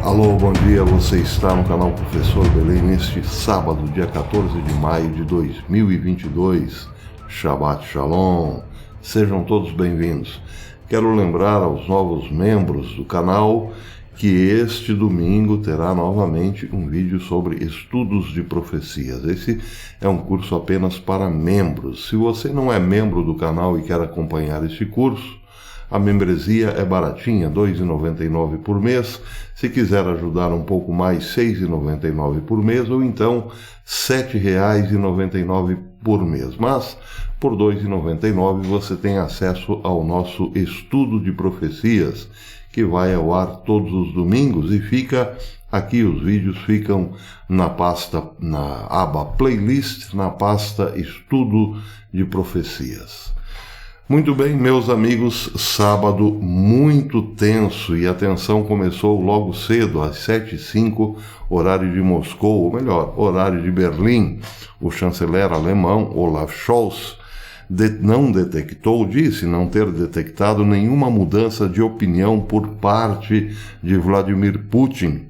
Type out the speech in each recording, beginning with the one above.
Alô, bom dia, você está no canal Professor Belém neste sábado, dia 14 de maio de 2022. Shabbat Shalom, sejam todos bem-vindos. Quero lembrar aos novos membros do canal que este domingo terá novamente um vídeo sobre estudos de profecias. Esse é um curso apenas para membros. Se você não é membro do canal e quer acompanhar este curso, a membresia é baratinha, R$ 2,99 por mês. Se quiser ajudar um pouco mais, R$ 6,99 por mês, ou então R$ 7,99 por mês. Mas, por R$ 2,99 você tem acesso ao nosso estudo de profecias, que vai ao ar todos os domingos e fica aqui, os vídeos ficam na aba Playlist, na pasta Estudo de Profecias. Muito bem, meus amigos, sábado muito tenso e a tensão começou logo cedo, às 7h05, horário de Moscou, ou melhor, horário de Berlim. O chanceler alemão Olaf Scholz disse não ter detectado nenhuma mudança de opinião por parte de Vladimir Putin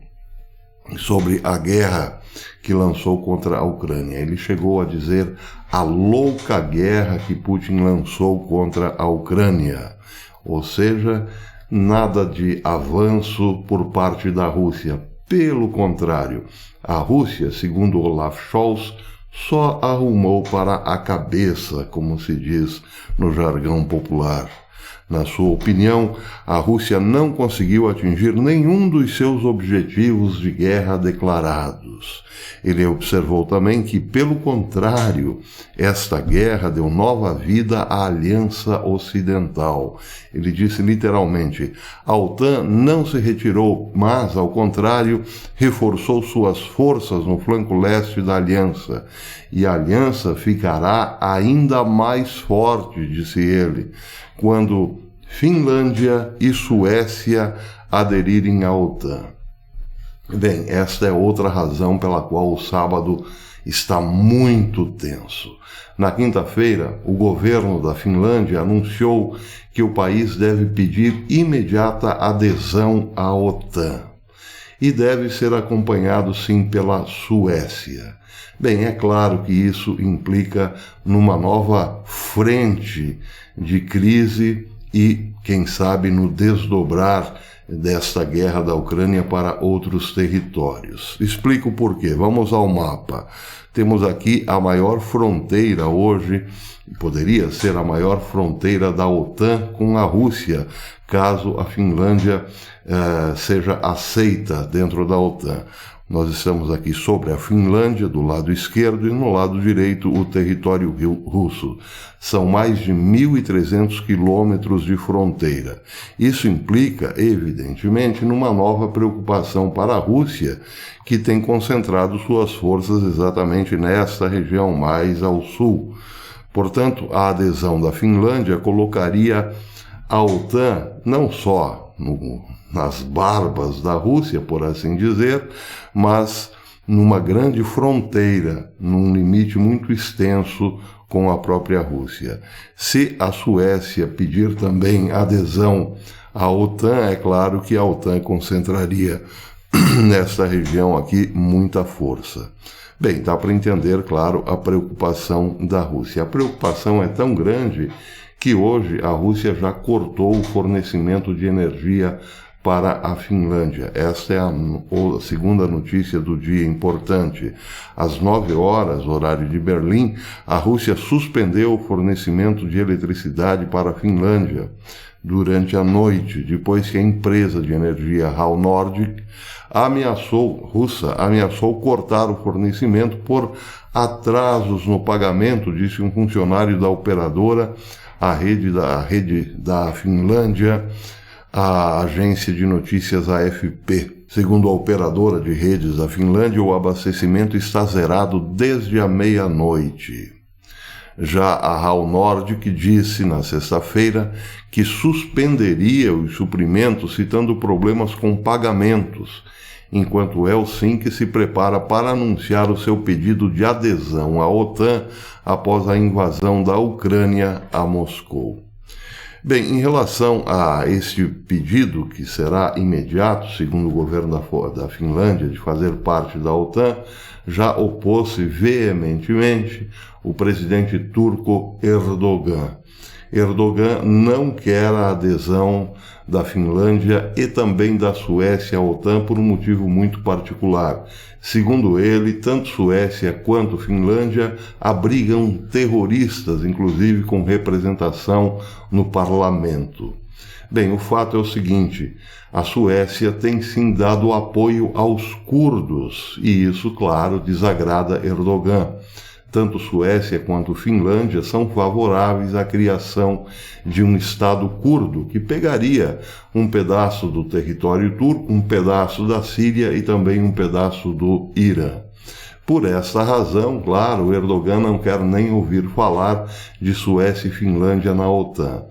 sobre a guerra que lançou contra a Ucrânia. Ele chegou a dizer a louca guerra que Putin lançou contra a Ucrânia. Ou seja, nada de avanço por parte da Rússia. Pelo contrário, a Rússia, segundo Olaf Scholz, só arrumou para a cabeça, como se diz no jargão popular. Na sua opinião, a Rússia não conseguiu atingir nenhum dos seus objetivos de guerra declarados. Ele observou também que, pelo contrário, esta guerra deu nova vida à Aliança Ocidental. Ele disse literalmente, a OTAN não se retirou, mas, ao contrário, reforçou suas forças no flanco leste da Aliança. E a Aliança ficará ainda mais forte, disse ele, quando Finlândia e Suécia aderirem à OTAN. Bem, esta é outra razão pela qual o sábado está muito tenso. Na quinta-feira, o governo da Finlândia anunciou que o país deve pedir imediata adesão à OTAN. E deve ser acompanhado, sim, pela Suécia. Bem, é claro que isso implica numa nova frente de crise e, quem sabe, no desdobrar desta guerra da Ucrânia para outros territórios. Explico por quê. Vamos ao mapa. Temos aqui a maior fronteira hoje, poderia ser a maior fronteira da OTAN com a Rússia, caso a Finlândia seja aceita dentro da OTAN. Nós estamos aqui sobre a Finlândia, do lado esquerdo, e no lado direito o território russo. São mais de 1.300 quilômetros de fronteira. Isso implica, evidentemente, numa nova preocupação para a Rússia, que tem concentrado suas forças exatamente nesta região mais ao sul. Portanto, a adesão da Finlândia colocaria a OTAN não só nas barbas da Rússia, por assim dizer, mas numa grande fronteira, num limite muito extenso com a própria Rússia. Se a Suécia pedir também adesão à OTAN, é claro que a OTAN concentraria nesta região aqui muita força. Bem, dá para entender, claro, a preocupação da Rússia. A preocupação é tão grande que hoje a Rússia já cortou o fornecimento de energia para a Finlândia. Esta é a segunda notícia do dia importante. Às 9 horas, horário de Berlim, a Rússia suspendeu o fornecimento de eletricidade para a Finlândia durante a noite, depois que a empresa de energia HAL Nordic ameaçou cortar o fornecimento por atrasos no pagamento, disse um funcionário da operadora, a rede da Finlândia, a agência de notícias AFP. Segundo a operadora de redes da Finlândia, o abastecimento está zerado desde a meia-noite. Já a HAL Nordic disse na sexta-feira que suspenderia os suprimentos citando problemas com pagamentos, enquanto Helsinki se prepara para anunciar o seu pedido de adesão à OTAN após a invasão da Ucrânia a Moscou. Bem, em relação a este pedido, que será imediato, segundo o governo da Finlândia, de fazer parte da OTAN, já opôs-se veementemente o presidente turco Erdogan. Erdogan não quer a adesão da Finlândia e também da Suécia à OTAN por um motivo muito particular. Segundo ele, tanto Suécia quanto Finlândia abrigam terroristas, inclusive com representação no parlamento. Bem, o fato é o seguinte: a Suécia tem sim dado apoio aos curdos, e isso, claro, desagrada Erdogan. Tanto Suécia quanto Finlândia são favoráveis à criação de um Estado curdo, que pegaria um pedaço do território turco, um pedaço da Síria e também um pedaço do Irã. Por essa razão, claro, Erdogan não quer nem ouvir falar de Suécia e Finlândia na OTAN.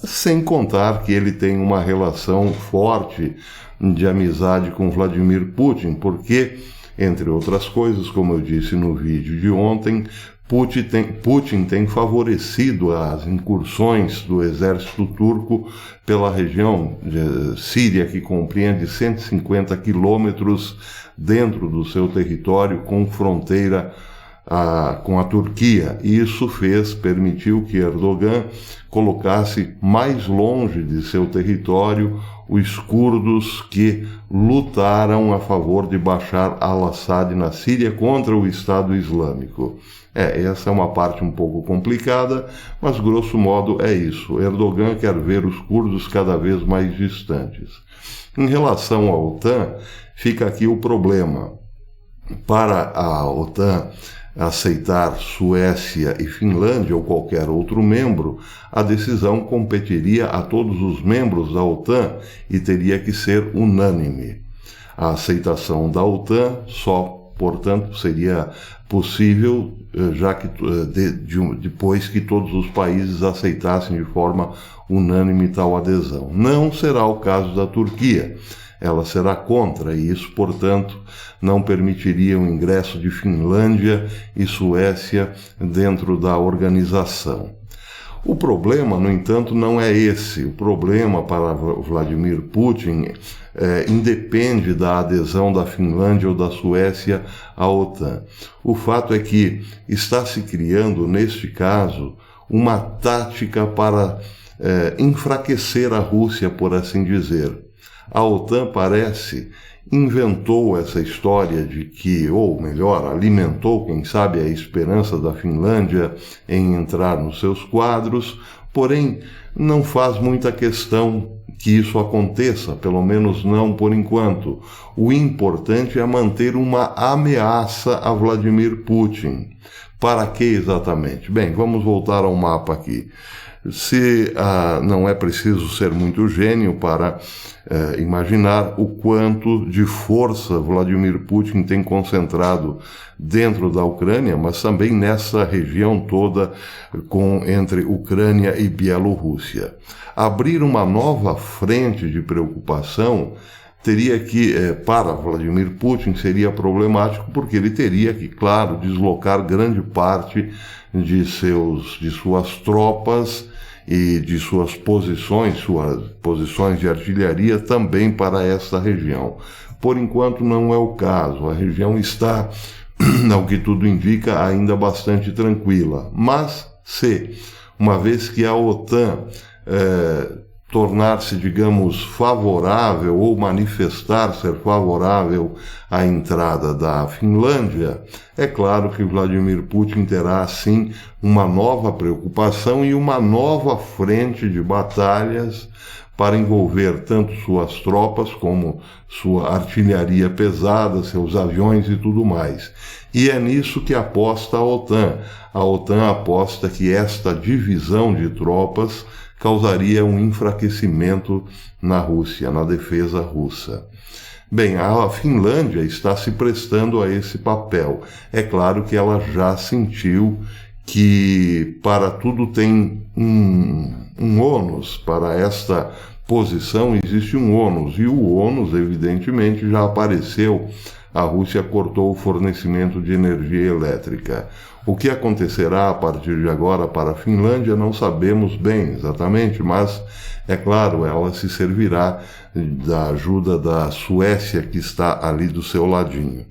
Sem contar que ele tem uma relação forte de amizade com Vladimir Putin, porque, entre outras coisas, como eu disse no vídeo de ontem, Putin tem favorecido as incursões do exército turco pela região de Síria, que compreende 150 quilômetros dentro do seu território com fronteira com a Turquia. E isso permitiu que Erdogan colocasse mais longe de seu território os curdos que lutaram a favor de Bashar al-Assad na Síria contra o Estado Islâmico. Essa é uma parte um pouco complicada, mas grosso modo é isso. Erdogan quer ver os curdos cada vez mais distantes. Em relação à OTAN, fica aqui o problema. Para a OTAN aceitar Suécia e Finlândia ou qualquer outro membro, a decisão competiria a todos os membros da OTAN e teria que ser unânime. A aceitação da OTAN só, portanto, seria possível já que depois que todos os países aceitassem de forma unânime tal adesão. Não será o caso da Turquia. Ela será contra e isso, portanto, não permitiria o ingresso de Finlândia e Suécia dentro da organização. O problema, no entanto, não é esse. O problema para Vladimir Putin independe da adesão da Finlândia ou da Suécia à OTAN. O fato é que está se criando, neste caso, uma tática para enfraquecer a Rússia, por assim dizer. A OTAN inventou essa história de que, ou melhor, alimentou, quem sabe, a esperança da Finlândia em entrar nos seus quadros, porém não faz muita questão que isso aconteça, pelo menos não por enquanto. O importante é manter uma ameaça a Vladimir Putin. Para que exatamente? Bem, vamos voltar ao mapa aqui. Não é preciso ser muito gênio para imaginar o quanto de força Vladimir Putin tem concentrado dentro da Ucrânia, mas também nessa região toda entre Ucrânia e Bielorrússia. Abrir uma nova frente de preocupação teria que, para Vladimir Putin, seria problemático, porque ele teria que, claro, deslocar grande parte de suas tropas e de suas posições de artilharia também para essa região. Por enquanto não é o caso, a região está, ao que tudo indica, ainda bastante tranquila. Mas uma vez que a OTAN tornar-se, digamos, favorável ou manifestar ser favorável à entrada da Finlândia, é claro que Vladimir Putin terá, assim, uma nova preocupação e uma nova frente de batalhas para envolver tanto suas tropas como sua artilharia pesada, seus aviões e tudo mais. E é nisso que aposta a OTAN. A OTAN aposta que esta divisão de tropas causaria um enfraquecimento na Rússia, na defesa russa. Bem, a Finlândia está se prestando a esse papel. É claro que ela já sentiu que para tudo tem um ônus, para esta posição existe um ônus, e o ônus, evidentemente, já apareceu a Rússia cortou o fornecimento de energia elétrica. O que acontecerá a partir de agora para a Finlândia não sabemos bem exatamente, mas, é claro, ela se servirá da ajuda da Suécia, que está ali do seu ladinho.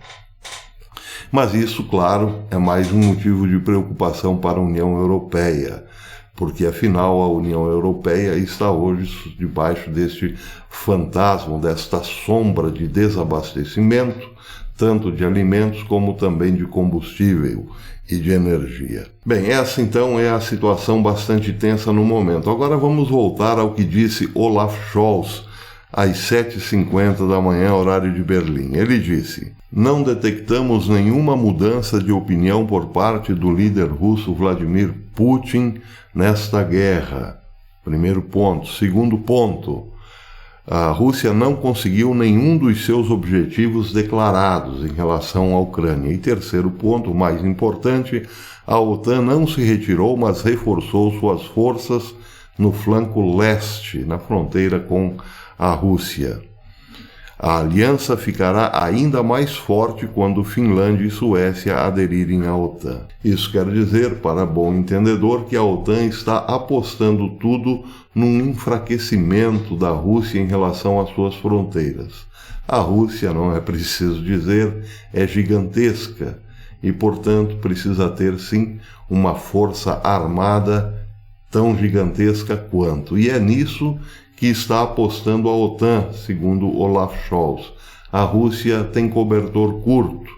Mas isso, claro, é mais um motivo de preocupação para a União Europeia, porque, afinal, a União Europeia está hoje debaixo deste fantasma, desta sombra de desabastecimento, tanto de alimentos como também de combustível e de energia. Bem, essa então é a situação bastante tensa no momento. Agora vamos voltar ao que disse Olaf Scholz às 7h50 da manhã, horário de Berlim. Ele disse: "Não detectamos nenhuma mudança de opinião por parte do líder russo Vladimir Putin nesta guerra." Primeiro ponto. Segundo ponto, a Rússia não conseguiu nenhum dos seus objetivos declarados em relação à Ucrânia. E terceiro ponto, o mais importante, a OTAN não se retirou, mas reforçou suas forças no flanco leste, na fronteira com a Rússia. A aliança ficará ainda mais forte quando Finlândia e Suécia aderirem à OTAN. Isso quer dizer, para bom entendedor, que a OTAN está apostando tudo num enfraquecimento da Rússia em relação às suas fronteiras. A Rússia, não é preciso dizer, é gigantesca e, portanto, precisa ter, sim, uma força armada tão gigantesca quanto. E é nisso que está apostando a OTAN, segundo Olaf Scholz. A Rússia tem cobertor curto.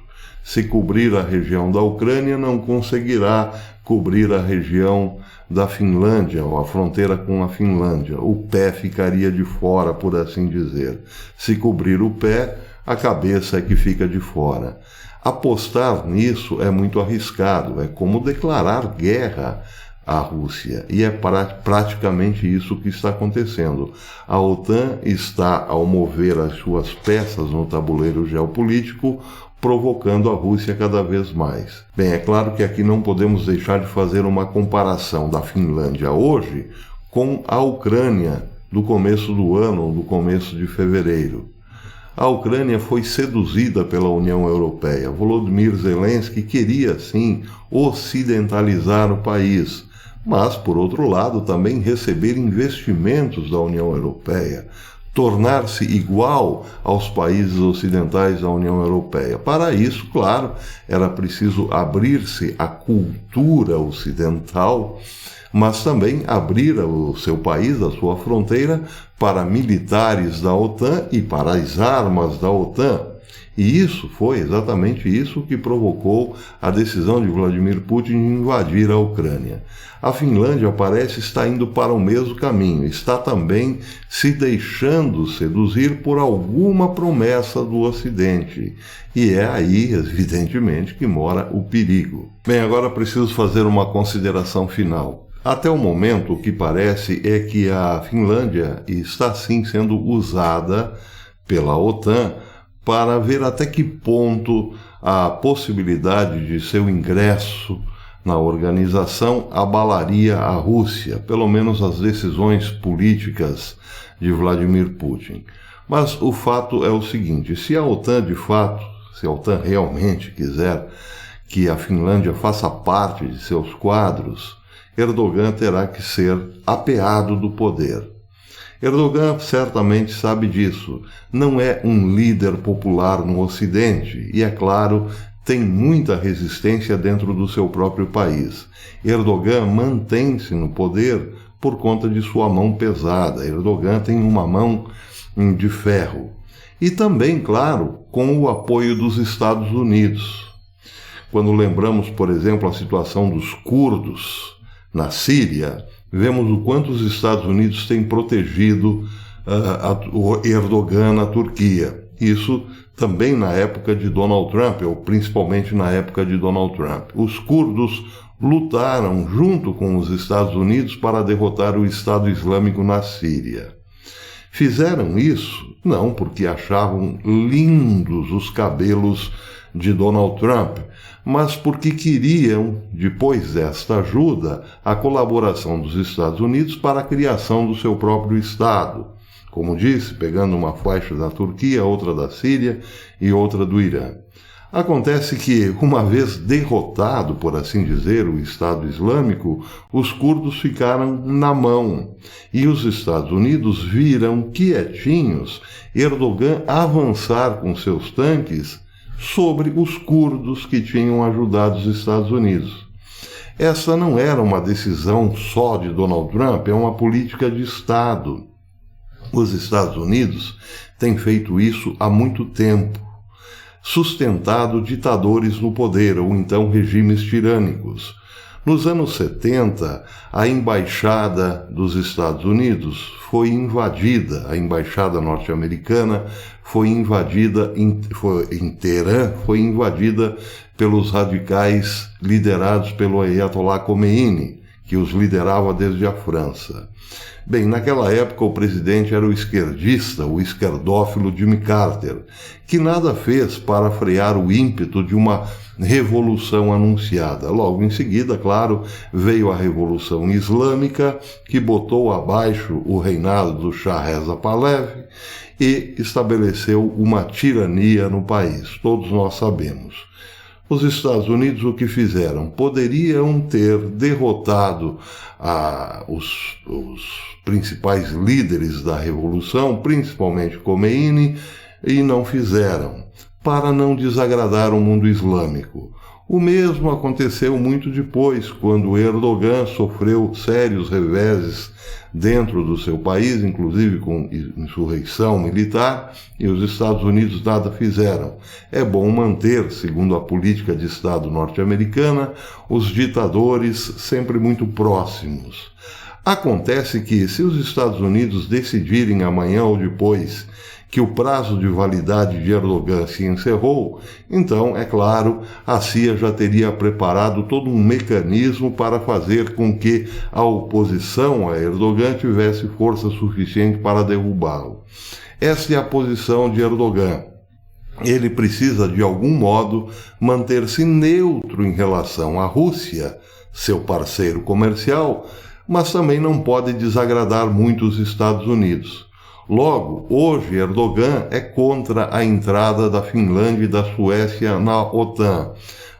Se cobrir a região da Ucrânia, não conseguirá cobrir a região da Finlândia, ou a fronteira com a Finlândia. O pé ficaria de fora, por assim dizer. Se cobrir o pé, a cabeça é que fica de fora. Apostar nisso é muito arriscado, é como declarar guerra à Rússia, e é praticamente isso que está acontecendo. A OTAN está, ao mover as suas peças no tabuleiro geopolítico, provocando a Rússia cada vez mais. Bem, é claro que aqui não podemos deixar de fazer uma comparação da Finlândia hoje com a Ucrânia do começo do ano, ou do começo de fevereiro. A Ucrânia foi seduzida pela União Europeia. Volodymyr Zelensky queria, sim, ocidentalizar o país, mas, por outro lado, também receber investimentos da União Europeia, tornar-se igual aos países ocidentais da União Europeia. Para isso, claro, era preciso abrir-se à cultura ocidental, mas também abrir o seu país, a sua fronteira, para militares da OTAN e para as armas da OTAN. E isso foi exatamente isso que provocou a decisão de Vladimir Putin de invadir a Ucrânia. A Finlândia parece estar indo para o mesmo caminho, está também se deixando seduzir por alguma promessa do Ocidente. E é aí, evidentemente, que mora o perigo. Bem, agora preciso fazer uma consideração final. Até o momento, o que parece é que a Finlândia está sim sendo usada pela OTAN para ver até que ponto a possibilidade de seu ingresso na organização abalaria a Rússia, pelo menos as decisões políticas de Vladimir Putin. Mas o fato é o seguinte: se a OTAN se a OTAN realmente quiser que a Finlândia faça parte de seus quadros, Erdogan terá que ser apeado do poder. Erdogan certamente sabe disso. Não é um líder popular no Ocidente e, é claro, tem muita resistência dentro do seu próprio país. Erdogan mantém-se no poder por conta de sua mão pesada. Erdogan tem uma mão de ferro. E também, claro, com o apoio dos Estados Unidos. Quando lembramos, por exemplo, a situação dos curdos na Síria, vemos o quanto os Estados Unidos têm protegido o Erdogan na Turquia. Isso também na época de Donald Trump, ou principalmente na época de Donald Trump. Os curdos lutaram junto com os Estados Unidos para derrotar o Estado Islâmico na Síria. Fizeram isso não porque achavam lindos os cabelos de Donald Trump, mas porque queriam, depois desta ajuda, a colaboração dos Estados Unidos para a criação do seu próprio Estado, como disse, pegando uma faixa da Turquia, outra da Síria e outra do Irã. Acontece que, uma vez derrotado, por assim dizer, o Estado Islâmico, os curdos ficaram na mão e os Estados Unidos viram quietinhos Erdogan avançar com seus tanques sobre os curdos que tinham ajudado os Estados Unidos. Essa não era uma decisão só de Donald Trump, é uma política de Estado. Os Estados Unidos têm feito isso há muito tempo, sustentado ditadores no poder, ou então regimes tirânicos. Nos anos 70, a embaixada dos Estados Unidos foi invadida, a embaixada norte-americana foi invadida, em Teherã, foi invadida pelos radicais liderados pelo Ayatollah Khomeini, que os liderava desde a França. Bem, naquela época o presidente era o esquerdista, o esquerdófilo Jimmy Carter, que nada fez para frear o ímpeto de uma revolução anunciada. Logo em seguida, claro, veio a Revolução Islâmica, que botou abaixo o reinado do Shah Reza Pahlavi e estabeleceu uma tirania no país. Todos nós sabemos. Os Estados Unidos o que fizeram? Poderiam ter derrotado os principais líderes da Revolução, principalmente Khomeini, e não fizeram, para não desagradar o mundo islâmico. O mesmo aconteceu muito depois, quando Erdogan sofreu sérios reveses dentro do seu país, inclusive com insurreição militar, e os Estados Unidos nada fizeram. É bom manter, segundo a política de Estado norte-americana, os ditadores sempre muito próximos. Acontece que, se os Estados Unidos decidirem amanhã ou depois que o prazo de validade de Erdogan se encerrou, então, é claro, a CIA já teria preparado todo um mecanismo para fazer com que a oposição a Erdogan tivesse força suficiente para derrubá-lo. Essa é a posição de Erdogan. Ele precisa, de algum modo, manter-se neutro em relação à Rússia, seu parceiro comercial, mas também não pode desagradar muito os Estados Unidos. Logo, hoje Erdogan é contra a entrada da Finlândia e da Suécia na OTAN.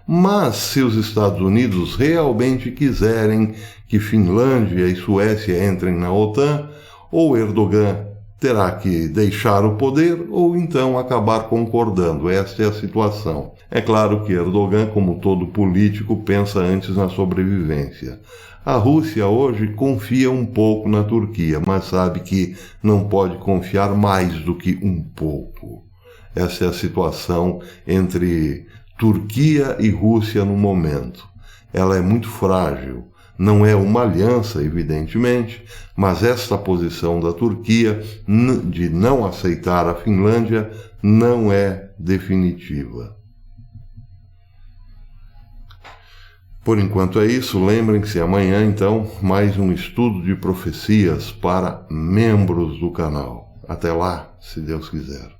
Mas se os Estados Unidos realmente quiserem que Finlândia e Suécia entrem na OTAN, ou Erdogan terá que deixar o poder ou então acabar concordando. Esta é a situação. É claro que Erdogan, como todo político, pensa antes na sobrevivência. A Rússia hoje confia um pouco na Turquia, mas sabe que não pode confiar mais do que um pouco. Essa é a situação entre Turquia e Rússia no momento. Ela é muito frágil. Não é uma aliança, evidentemente, mas esta posição da Turquia de não aceitar a Finlândia não é definitiva. Por enquanto é isso. Lembrem-se, amanhã, então, mais um estudo de profecias para membros do canal. Até lá, se Deus quiser.